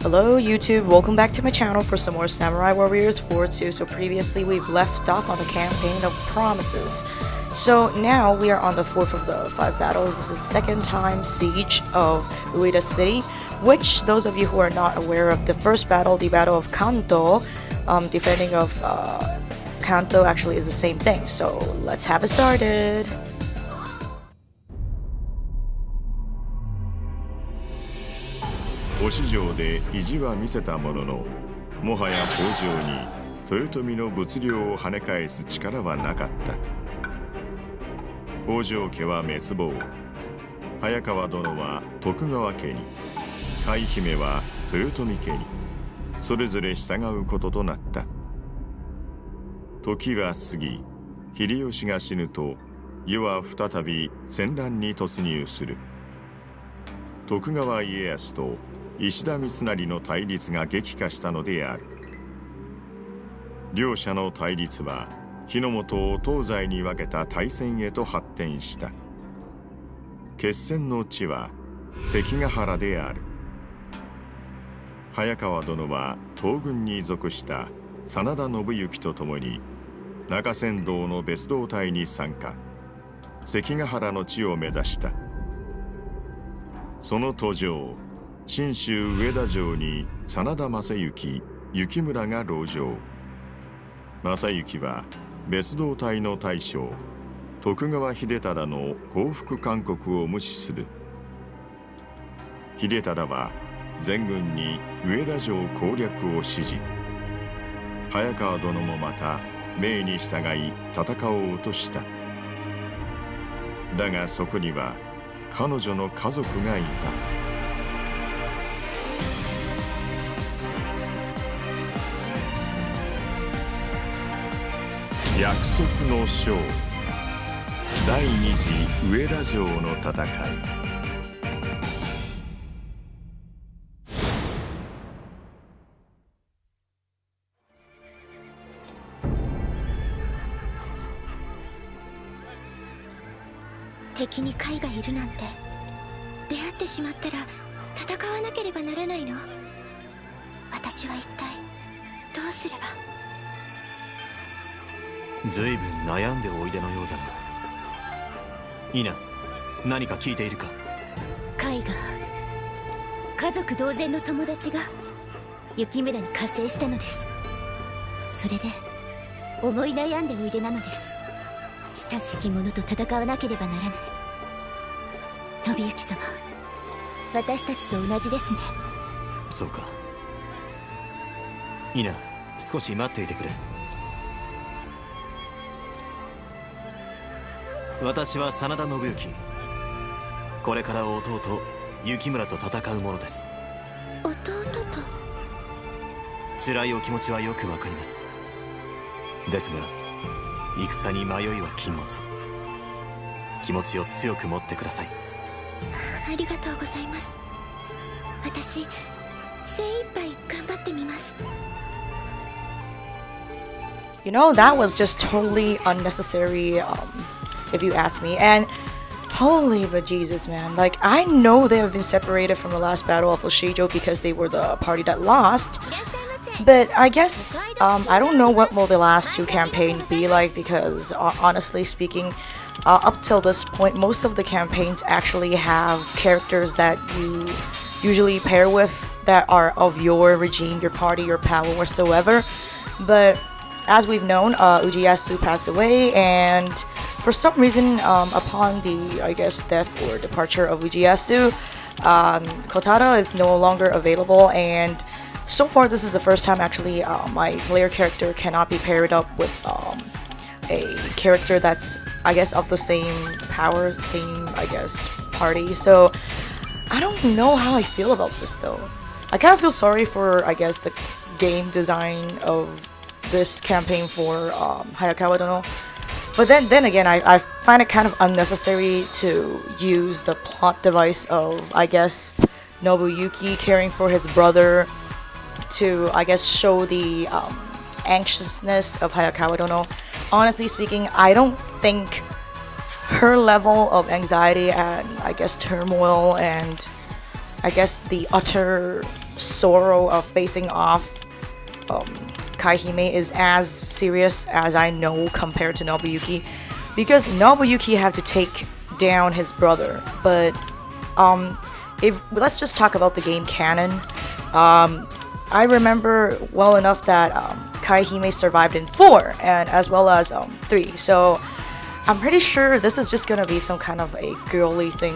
Hello YouTube, welcome back to my channel for some more Samurai Warriors 4-2. So previously we've left off on the campaign of Promises. So now we are on the 4th of the 5 battles. This is the second time siege of Ueda City, which those of you who are not aware of, the first battle, the Battle of Kanto, defending of Kanto actually is the same thing. So let's have it started. 押城で意地は見せたものの、もはや北条に豊臣の物量を跳ね返す力はなかった。北条家は滅亡、早川殿は徳川家に、海姫は豊臣家に、それぞれ従うこととなった。時は過ぎ、秀吉が死ぬと、世は再び戦乱に突入する。徳川家康と石田三成の対立が激化したのである。両者の対立は日の本を東西に分けた大戦へと発展した。決戦の地は関ヶ原である。早川殿は東軍に属した真田信行と共に中山道の別動隊に参加。関ヶ原の地を目指した。その途上、信州上田城に真田昌幸、幸村が籠城。昌幸は別動隊の大将徳川秀忠の降伏勧告を無視する。秀忠は全軍に上田城攻略を指示。早川殿もまた命に従い戦おうとした。だがそこには彼女の家族がいた。約束の章、第二次上田城の戦い。敵に貝がいるなんて、出会ってしまったら戦わなければならないの。私は一体どうすれば。ずいぶん悩んでおいでのようだな。イナ、何か聞いているか。貝が、家族同然の友達が雪村に加勢したのです。それで思い悩んでおいでなのです。親しき者と戦わなければならない。信行様、私たちと同じですね。そうか。イナ、少し待っていてくれ。私は真田信行。これから弟雪村と戦うものです。弟と。辛いお気持ちはよくわかります。ですが戦に迷いは禁物。気持ちを強く持ってください。ありがとうございます。私精一杯頑張ってみます。You know, that was just totally unnecessary, if you ask me. And holy but Jesus, man, like, I know they have been separated from the last battle of Oshijo because they were the party that lost, but I guess I don't know what will the last two campaigns be like, because honestly speaking, up till this point, most of the campaigns actually have characters that you usually pair with that are of your regime, your party, your power, whatsoever. But as we've known, Ujiyasu passed away, and for some reason, upon the, I guess, death or departure of Ujiyasu, Kotada is no longer available, and so far this is the first time actually my player character cannot be paired up with a character that's, I guess, of the same power, same, I guess, party. So I don't know how I feel about this though. I kind of feel sorry for, I guess, the game design of this campaign for Hayakawadono. But then again, I find it kind of unnecessary to use the plot device of, I guess, Nobuyuki caring for his brother to, I guess, show the anxiousness of Hayakawadono. Honestly speaking, I don't think her level of anxiety and, I guess, turmoil and, I guess, the utter sorrow of facing off Kaihime is as serious as I know compared to Nobuyuki, because Nobuyuki had to take down his brother. But if let's just talk about the game canon. I remember well enough that Kaihime survived in 4 and as well as 3. So I'm pretty sure this is just gonna be some kind of a girly thing.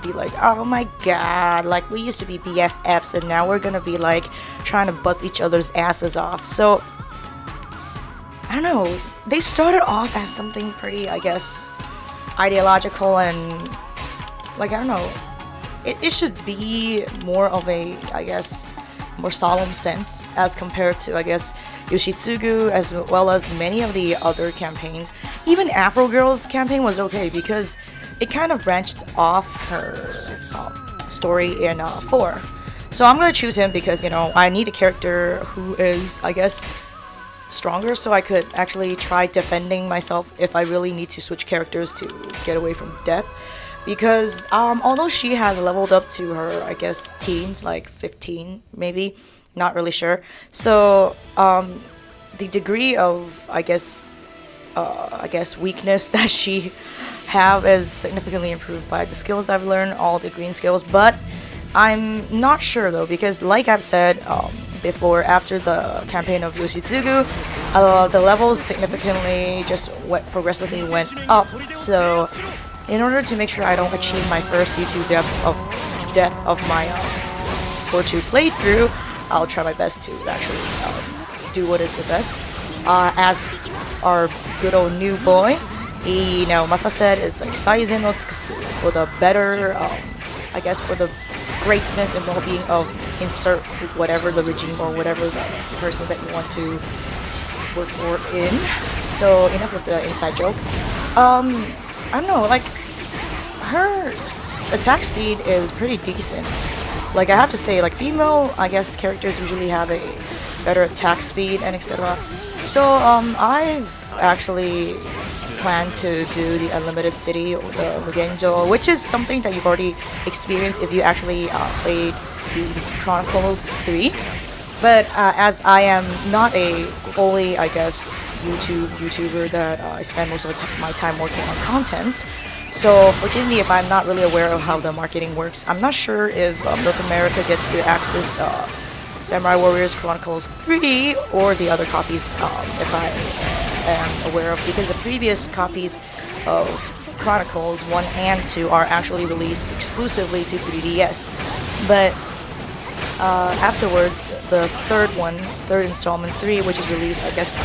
Be like, oh my god, like we used to be BFFs and now we're gonna be like trying to bust each other's asses off. So I don't know. They started off as something pretty, I guess, ideological and like I don't know. It should be more of a, I guess, more solemn sense as compared to, I guess, Yoshitsugu as well as many of the other campaigns. Even Afro Girl's campaign was okay because it kind of branched off her story in 4. So I'm gonna choose him because, you know, I need a character who is, I guess, stronger so I could actually try defending myself if I really need to switch characters to get away from death. Because although she has leveled up to her, I guess, teens, like 15 maybe, not really sure. So the degree of, I guess, weakness that she have is significantly improved by the skills I've learned, all the green skills. But I'm not sure though, because like I've said before, after the campaign of Yoshitsugu, the levels significantly just progressively went up. So in order to make sure I don't achieve my first YouTube death of my 4-2 playthrough, I'll try my best to actually do what is the best. As our good old new boy, you know, Masa said, it's like Saizen no Tsukusu, for the better, I guess, for the greatness and well-being of insert whatever the regime or whatever the person that you want to work for in. So enough with the inside joke. I don't know, like, her attack speed is pretty decent. Like, I have to say, like, female, I guess, characters usually have a better attack speed and etc. So, I've actually planned to do the Unlimited City or the Mugenjo, which is something that you've already experienced if you actually played the Chronicles 3. But as I am not a fully, I guess, YouTuber that I spend most of my time working on content, so forgive me if I'm not really aware of how the marketing works. I'm not sure if North America gets to access Samurai Warriors Chronicles 3 or the other copies if I am aware of, because the previous copies of Chronicles 1 and 2 are actually released exclusively to 3DS. But afterwards, the third installment 3, which is released, I guess,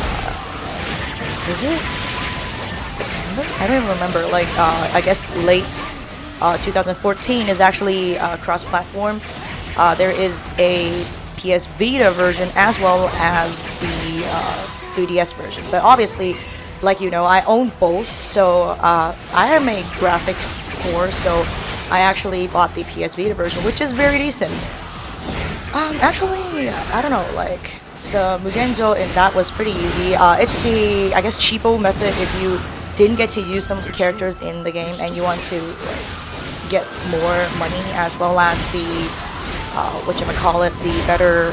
is it September? I don't even remember. Like, I guess late 2014 is actually cross-platform. There is a PS Vita version as well as the 3DS version. But obviously, like you know, I own both, so I am a graphics whore, so I actually bought the PS Vita version, which is very decent. Actually, I don't know, like, the Mugenjo in that was pretty easy. It's the, I guess, cheapo method if you didn't get to use some of the characters in the game and you want to get more money, as well as the, whatchamacallit, the better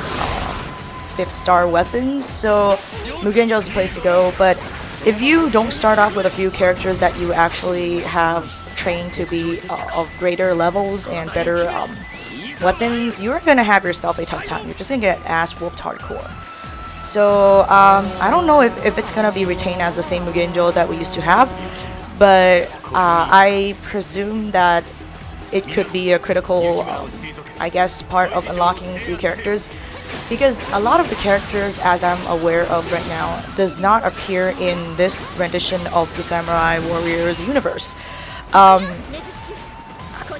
5th-star weapons. So Mugenjo is the place to go, but if you don't start off with a few characters that you actually have trained to be of greater levels and better weapons, you're gonna have yourself a tough time. You're just gonna get ass whooped hardcore. So I don't know if it's gonna be retained as the same Mugenjo that we used to have, but I presume that it could be a critical, I guess, part of unlocking a few characters, because a lot of the characters, as I'm aware of right now, does not appear in this rendition of the Samurai Warriors universe.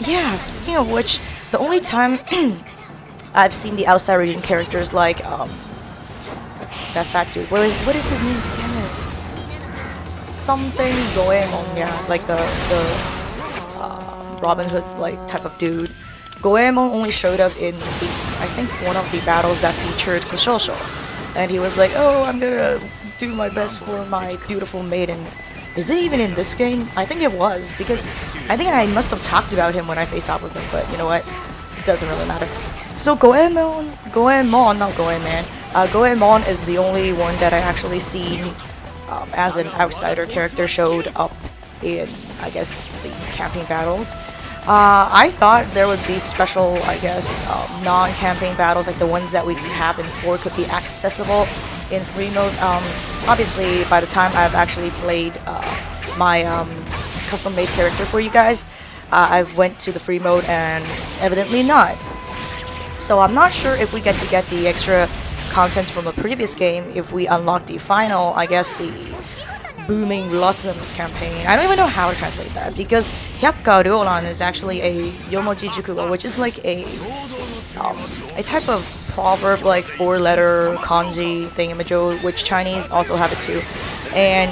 Yeah, speaking of which, the only time I've seen the outside region characters like that fat dude. What is his name? Damn it. Something Goemon, yeah, like the Robin Hood like type of dude. Goemon only showed up in the, I think, one of the battles that featured Koshosho, and he was like, "Oh, I'm gonna do my best for my beautiful maiden." Is it even in this game? I think it was, because I think I must have talked about him when I faced off with him, but you know what? It doesn't really matter. So Goemon is the only one that I actually seen as an outsider character showed up in, I guess, the campaign battles. I thought there would be special, I guess, non-campaign battles like the ones that we have in 4 could be accessible in free mode. Obviously, by the time I've actually played my custom-made character for you guys, I went to the free mode and evidently not. So I'm not sure if we get the extra contents from a previous game if we unlock the final, I guess, the Booming Blossoms campaign. I don't even know how to translate that because Hayakawadono is actually a Yomoji Jukugo, which is like a type of proverb, like 4-letter kanji thingamajo, which Chinese also have it too. And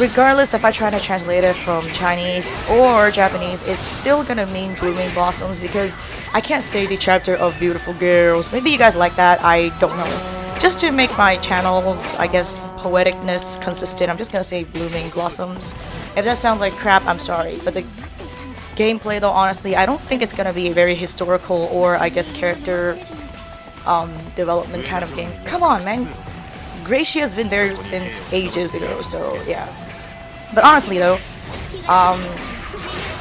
regardless if I try to translate it from Chinese or Japanese, it's still gonna mean blooming blossoms because I can't say the chapter of beautiful girls. Maybe you guys like that, I don't know. Just to make my channel's, I guess, poeticness consistent, I'm just gonna say blooming blossoms. If that sounds like crap, I'm sorry. But the gameplay though, honestly, I don't think it's gonna be a very historical or, I guess, character development kind of game. Come on, man. Gracie has been there since ages ago, so yeah. But honestly though,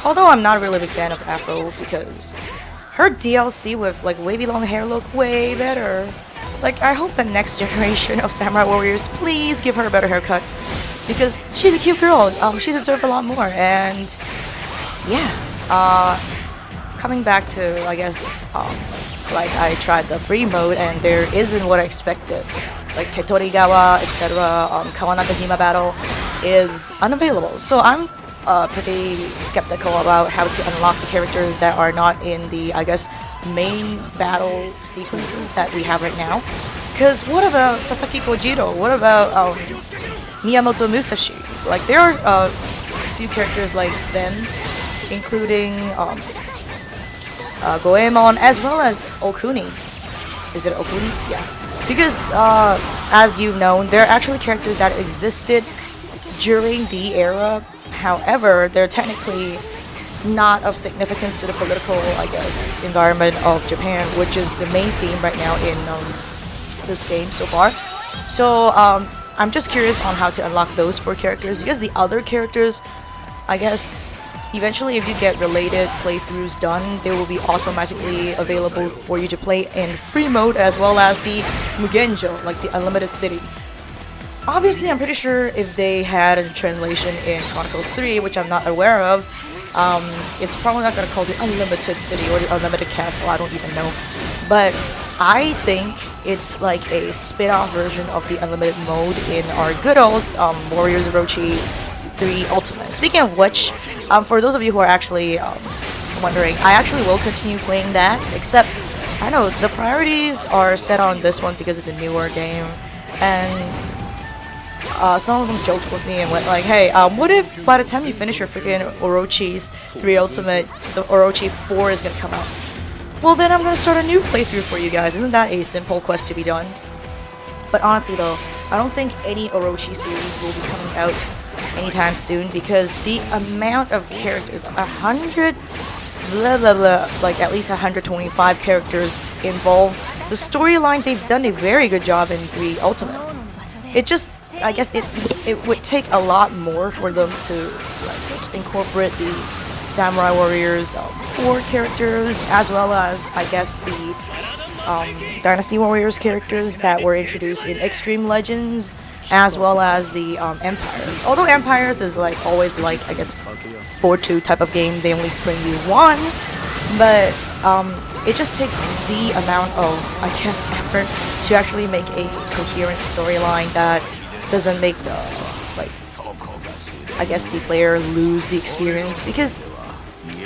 although I'm not really a big fan of Afro because her DLC with like wavy long hair look way better. Like, I hope the next generation of samurai warriors please give her a better haircut because she's a cute girl. She deserves a lot more. And yeah, coming back to, I guess, like I tried the free mode and there isn't what I expected. Like Tetorigawa, etc. Kawanakajima battle is unavailable. So I'm pretty skeptical about how to unlock the characters that are not in the, I guess, main battle sequences that we have right now. Because what about Sasaki Kojiro? What about Miyamoto Musashi? Like, there are a few characters like them, including Goemon as well as Okuni. Is it Okuni? Yeah. Because, as you've known, there are actually characters that existed during the era. However, they're technically not of significance to the political, I guess, environment of Japan, which is the main theme right now in this game so far. So, I'm just curious on how to unlock those 4 characters, because the other characters, I guess, eventually if you get related playthroughs done, they will be automatically available for you to play in free mode, as well as the Mugenjo, like the Unlimited City. Obviously, I'm pretty sure if they had a translation in Chronicles 3, which I'm not aware of, it's probably not going to call the Unlimited City or the Unlimited Castle, I don't even know. But I think it's like a spin-off version of the Unlimited mode in our good old Warriors Orochi 3 Ultimate. Speaking of which, for those of you who are actually wondering, I actually will continue playing that, except, I know, the priorities are set on this one because it's a newer game, and some of them joked with me and went like, hey, what if by the time you finish your freaking Orochi's 3 Ultimate, the Orochi 4 is gonna come out? Well, then I'm gonna start a new playthrough for you guys. Isn't that a simple quest to be done? But honestly though, I don't think any Orochi series will be coming out anytime soon because the amount of characters, 100, blah blah blah, like at least 125 characters involved. The storyline, they've done a very good job in 3 Ultimate. It just, I guess it would take a lot more for them to like incorporate the Samurai Warriors 4 characters, as well as, I guess, the Dynasty Warriors characters that were introduced in Extreme Legends, as well as the Empires. Although Empires is like always like, I guess, 4-2 type of game, they only bring you 1, but it just takes the amount of, I guess, effort to actually make a coherent storyline that doesn't make the, like, I guess, the player lose the experience. Because,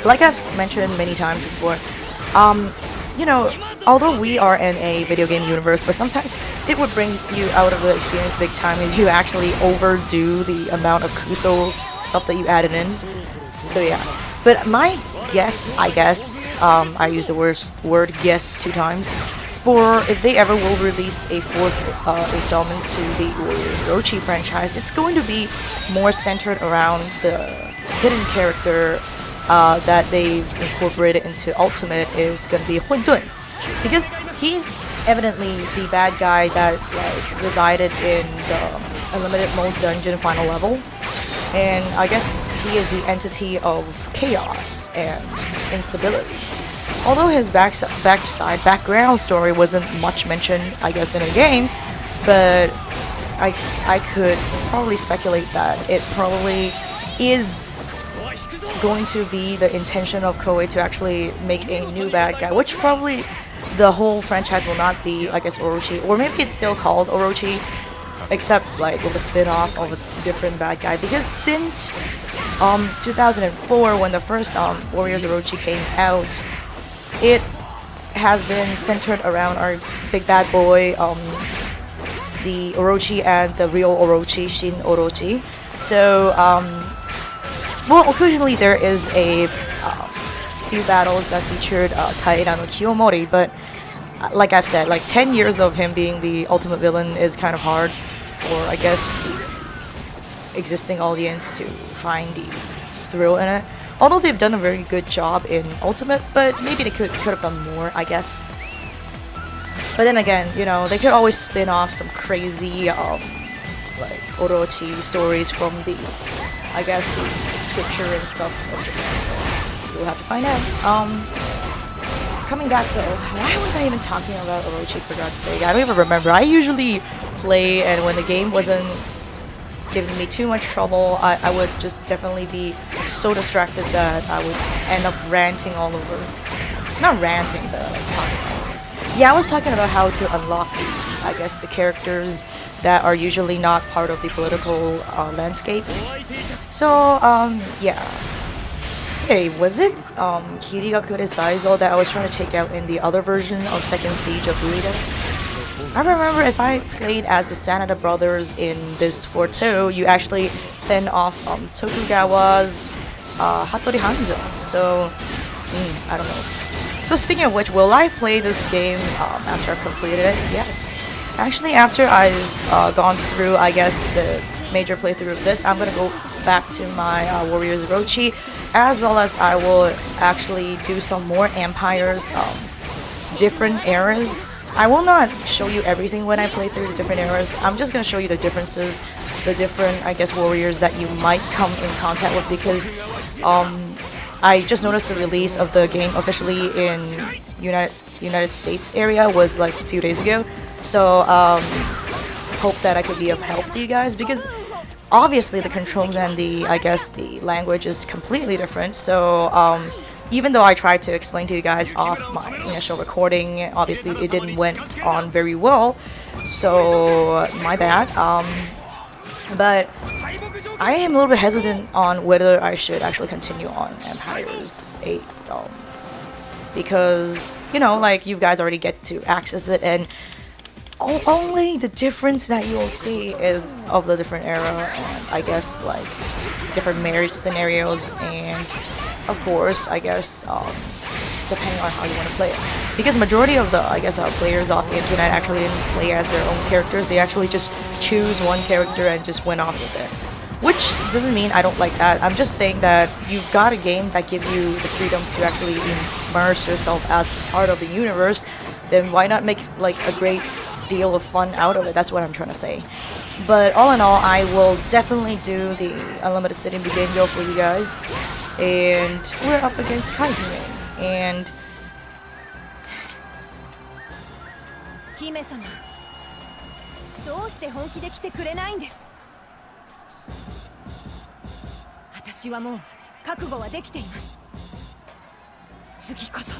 like I've mentioned many times before, you know, although we are in a video game universe, but sometimes it would bring you out of the experience big time if you actually overdo the amount of Kuso stuff that you added in. So yeah. But my guess, I guess, I used the word guess 2 times, for if they ever will release a 4th installment to the Warriors Orochi franchise, it's going to be more centered around the hidden character that they've incorporated into Ultimate is going to be Huntun. because he's evidently the bad guy that like resided in the unlimited mode dungeon final level, and I guess he is the entity of chaos and instability. Although his background story wasn't much mentioned, I guess, in the game, but I could probably speculate that it probably is going to be the intention of Koei to actually make a new bad guy, which probably the whole franchise will not be, I guess, Orochi, or maybe it's still called Orochi, except like with a spin-off of a different bad guy, because since 2004 when the first Warriors Orochi came out, it has been centered around our big bad boy, the Orochi and the real Orochi, Shin Orochi. So well, occasionally there is a few battles that featured Taira no Kiyomori, but like I've said, like 10 years of him being the ultimate villain is kind of hard for, I guess, the existing audience to find the thrill in it. Although they've done a very good job in Ultimate, but maybe they could have done more, I guess. But then again, you know, they could always spin off some crazy like Orochi stories from the, I guess, the scripture and stuff of Japan, so we'll have to find out. Coming back though, why was I even talking about Orochi, for God's sake? I don't even remember. I usually play, and when the game wasn't giving me too much trouble, I would just definitely be so distracted that I would end up ranting all over. Not ranting, but like talking about it. Yeah, I was talking about how to unlock the, I guess, the characters that are usually not part of the political landscape. So, yeah. Hey, was it Kirigakure Saizo that I was trying to take out in the other version of Second Siege of Ueda? I remember if I played as the Sanada brothers in this foresaw, you actually fend off Tokugawa's Hattori Hanzo. So, I don't know. So speaking of which, will I play this game after I've completed it? Yes. Actually, after I've gone through, I guess, the major playthrough of this, I'm gonna go back to my Warriors Orochi, as well as I will actually do some more Empires, different eras. I will not show you everything when I play through the different eras. I'm just gonna show you the differences, the different, I guess, warriors that you might come in contact with, because I just noticed the release of the game officially in United States area was like 2 days ago. So hope that I could be of help to you guys, because obviously the controls and the, I guess, the language is completely different. So even though I tried to explain to you guys off my initial recording, obviously it didn't went on very well, so my bad. But I am a little bit hesitant on whether I should actually continue on Empires 8, because, you know, like, you guys already get to access it, and only the difference that you'll see is of the different era, and I guess, like, different marriage scenarios, and of course, I guess, depending on how you want to play it. Because majority of the, I guess, players off the internet actually didn't play as their own characters. They actually just choose one character and just went off with it. Which doesn't mean I don't like that. I'm just saying that you've got a game that gives you the freedom to actually immerse yourself as part of the universe. Then why not make, like, a great deal of fun out of it? That's what I'm trying to say. But all in all, I will definitely do the Unlimited City Begin-Go for you guys. And we're up against Kaihime. And 姫様、どうして本気で来てくれないんです。私はもう覚悟はできています。次こそ。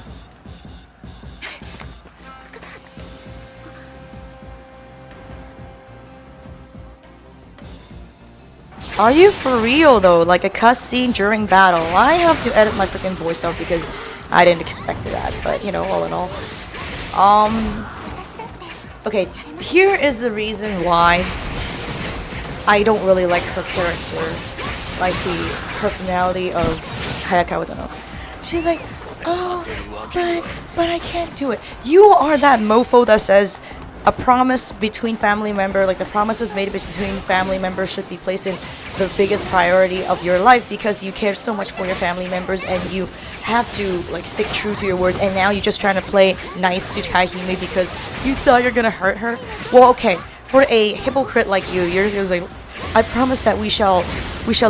Are you for real though? Like a cutscene during battle? I have to edit my freaking voice out because I didn't expect that. But you know, all in all, okay. Here is the reason why I don't really like her character, like the personality of Hayakawadono. She's like, oh, but I can't do it. You are that mofo that says, a promise between family member, like the promises made between family members should be placed in the biggest priority of your life, because you care so much for your family members and you have to like stick true to your words, and now you're just trying to play nice to Kahime because you thought you're gonna hurt her. Well, okay, for a hypocrite like you, you're just like, I promise that we shall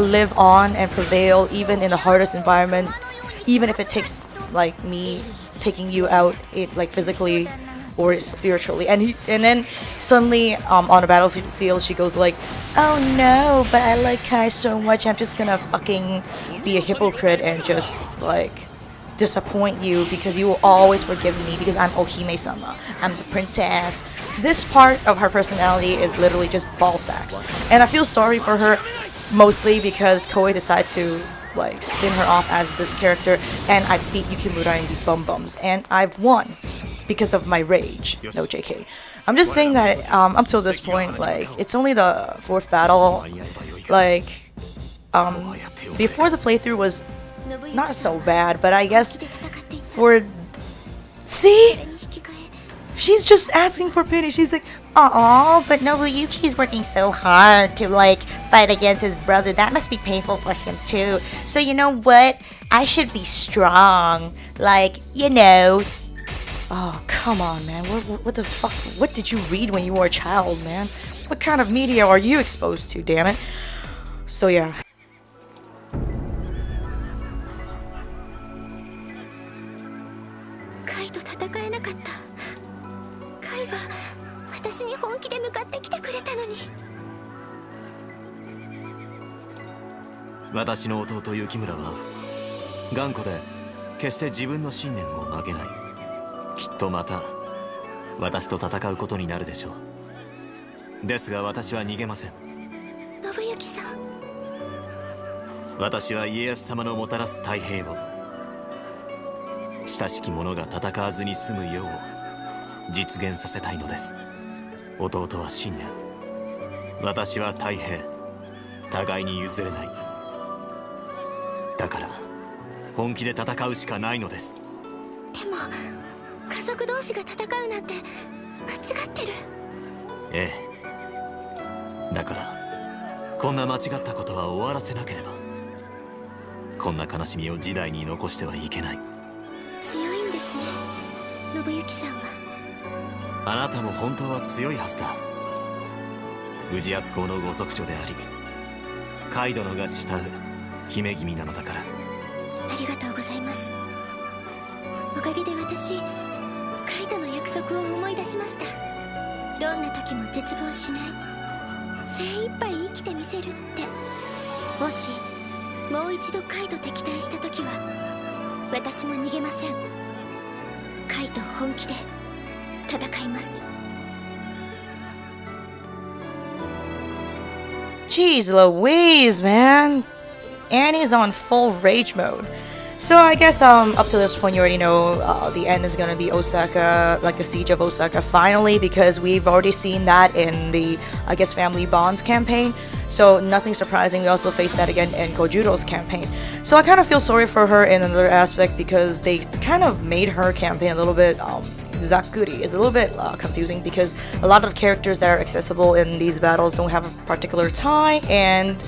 live on and prevail even in the hardest environment, even if it takes like me taking you out like physically or spiritually. And then suddenly on the battlefield she goes like, oh no, but I like Kai so much, I'm just gonna fucking be a hypocrite and just like disappoint you because you will always forgive me because I'm Ohime-sama, I'm the princess. This part of her personality is literally just ball sacks, and I feel sorry for her mostly because Koei decided to like spin her off as this character, and I beat Yukimura in the Bum Bums and I've won because of my rage. No JK. I'm just saying that up till this point, like it's only the 4th battle. Like before the playthrough was not so bad, but I guess for see, she's just asking for pity. She's like, "Aw, but Nobuyuki's working so hard to like fight against his brother. That must be painful for him too. So you know what? I should be strong. Like, you know." Oh, come on, man. What the fuck? What did you read when you were a child, man? What kind of media are you exposed to, damn it? So yeah. カイと戦えなかった。カイが私に本気で向かってきてくれたのに。私の弟雪村は頑固で決して自分の信念を曲げない。きっとまた私と戦うことになるでしょう。ですが私は逃げません。信行さん。私は家康様のもたらす太平を、親しき者が戦わずに済むよう実現させたいのです。弟は信念、私は太平、互いに譲れない。だから本気で戦うしかないのです。でも家族同士が戦うなんて間違ってる。ええ、だからこんな間違ったことは終わらせなければ。こんな悲しみを時代に残してはいけない。強いんですね、信行さんは。あなたも本当は強いはずだ。宇治安公のご息女であり、カイ殿が慕う姫君なのだから。ありがとうございます。おかげで私、カイとの約束を思い出しました。どんな時も絶望しない、精一杯生きてみせるって。もしもう一度カイと敵対した時は私も逃げません。カイと本気で戦います。 Jeez Louise, man. Annie's on full rage mode. So I guess up to this point you already know the end is gonna be Osaka, like the siege of Osaka finally, because we've already seen that in the, I guess, Family Bonds campaign. So nothing surprising, we also faced that again in Kojuro's campaign. So I kind of feel sorry for her in another aspect because they kind of made her campaign a little bit zakuri. It's a little bit confusing because a lot of characters that are accessible in these battles don't have a particular tie, and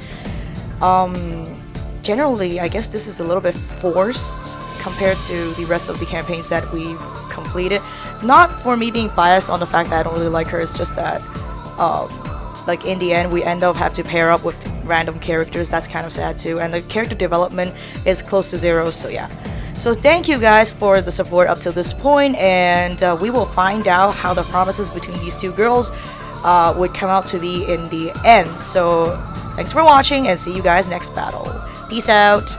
generally, I guess this is a little bit forced compared to the rest of the campaigns that we've completed. Not for me being biased on the fact that I don't really like her, it's just that, like in the end, we end up have to pair up with random characters. That's kind of sad too, and the character development is close to zero. So yeah. So thank you guys for the support up to this point, and we will find out how the promises between these two girls would come out to be in the end. So thanks for watching, and see you guys next battle. Peace out.